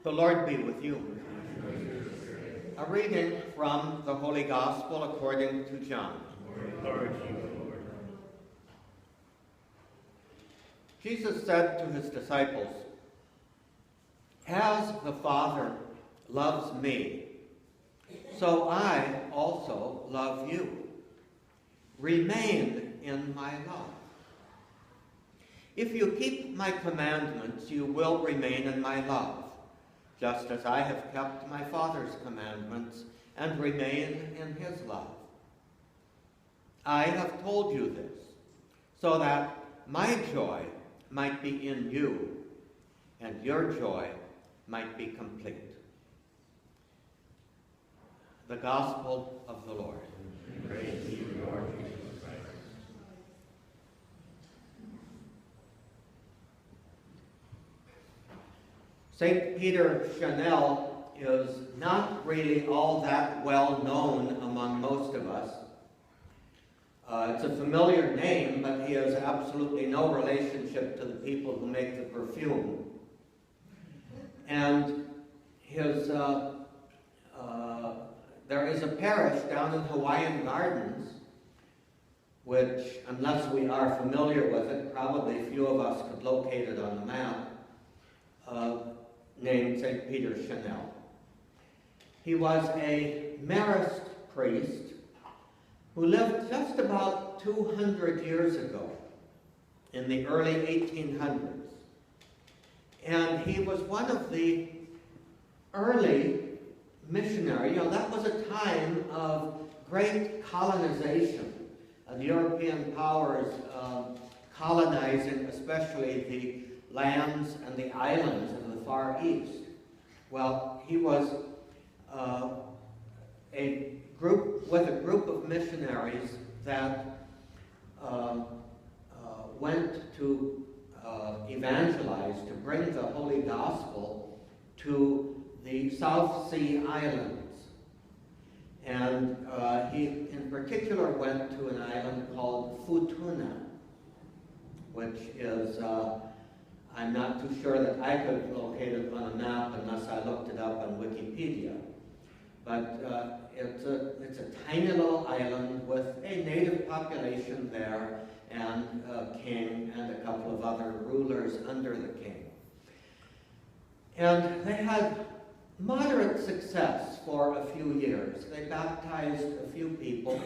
The Lord be with you. A reading from the Holy Gospel according to John. Glory to you, Lord. Jesus said to his disciples, "As the Father loves me, so I also love you. Remain in my love. If you keep my commandments, you will remain in my love, just as I have kept my Father's commandments and remain in his love. I have told you this, so that my joy might be in you, and your joy might be complete." The Gospel of the Lord. Praise to you, Lord Jesus Christ. St. Peter Chanel is not really all that well known among most of us. It's a familiar name, but he has absolutely no relationship to the people who make the perfume. And there is a parish down in Hawaiian Gardens, which, unless we are familiar with it, probably few of us could locate it on the map, named St. Peter Chanel. He was a Marist priest who lived just about 200 years ago, in the early 1800s. And he was one of the early missionaries. That was a time of great colonization. The European powers colonizing especially the lands and the islands of the Far East. Well, he was with a group of missionaries that went to evangelize, to bring the Holy Gospel to the South Sea Islands. And he in particular went to an island called Futuna, which is, I'm not too sure that I could locate it on a map unless I looked it up on Wikipedia. But it's a tiny little island with a native population there, and a king and a couple of other rulers under the king. And they had moderate success for a few years. They baptized a few people.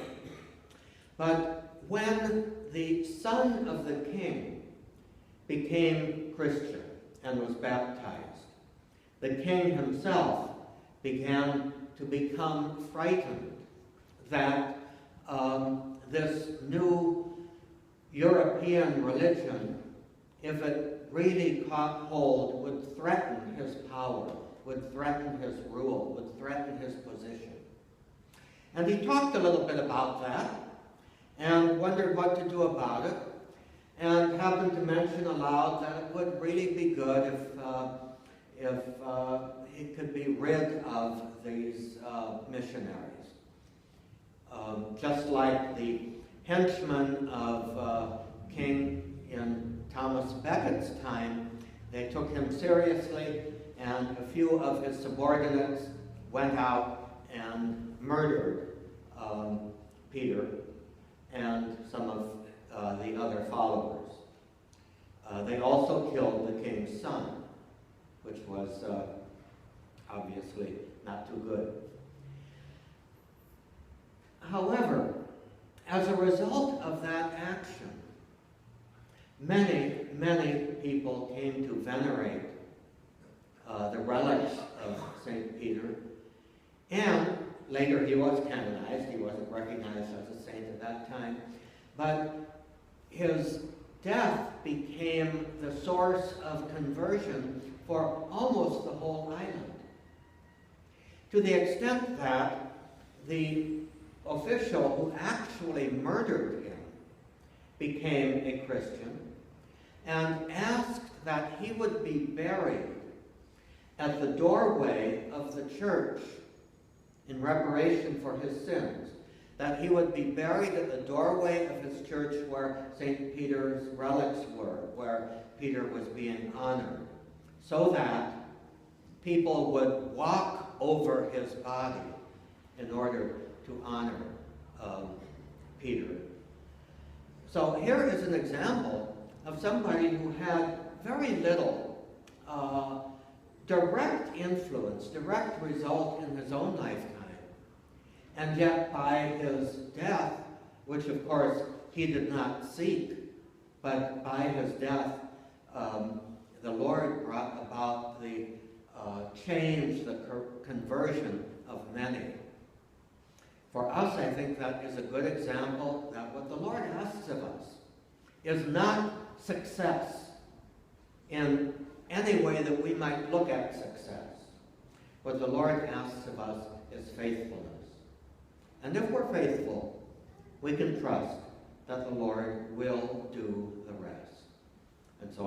But when the son of the king became Christian and was baptized, the king himself began to become frightened that this new European religion, if it really caught hold, would threaten his power, would threaten his rule, would threaten his position. And he talked a little bit about that and wondered what to do about it, and happened to mention aloud that it would really be good if he could be rid of these missionaries. Just like the henchmen of King in Thomas Becket's time, they took him seriously, and a few of his subordinates went out and murdered Peter and some of the other followers. They also killed the king's son, which was obviously not too good. However, as a result of that action, many, many people came to venerate the relics of St. Peter, and later he was canonized. He wasn't recognized as a saint at that time, but his death became the source of conversion for almost the whole island, to the extent that the official who actually murdered him became a Christian and asked that he would be buried at the doorway of the church in reparation for his sins, that he would be buried at the doorway of his church where St. Peter's relics were, where Peter was being honored, so that people would walk over his body in order to honor Peter. So here is an example of somebody who had very little direct influence, direct result in his own lifetime. And yet by his death, which of course he did not seek, but by his death, the Lord brought about the change, the conversion of many. For us, I think that is a good example that what the Lord asks of us is not success in any way that we might look at success. What the Lord asks of us is faithfulness. And if we're faithful, we can trust that the Lord will do the rest. And so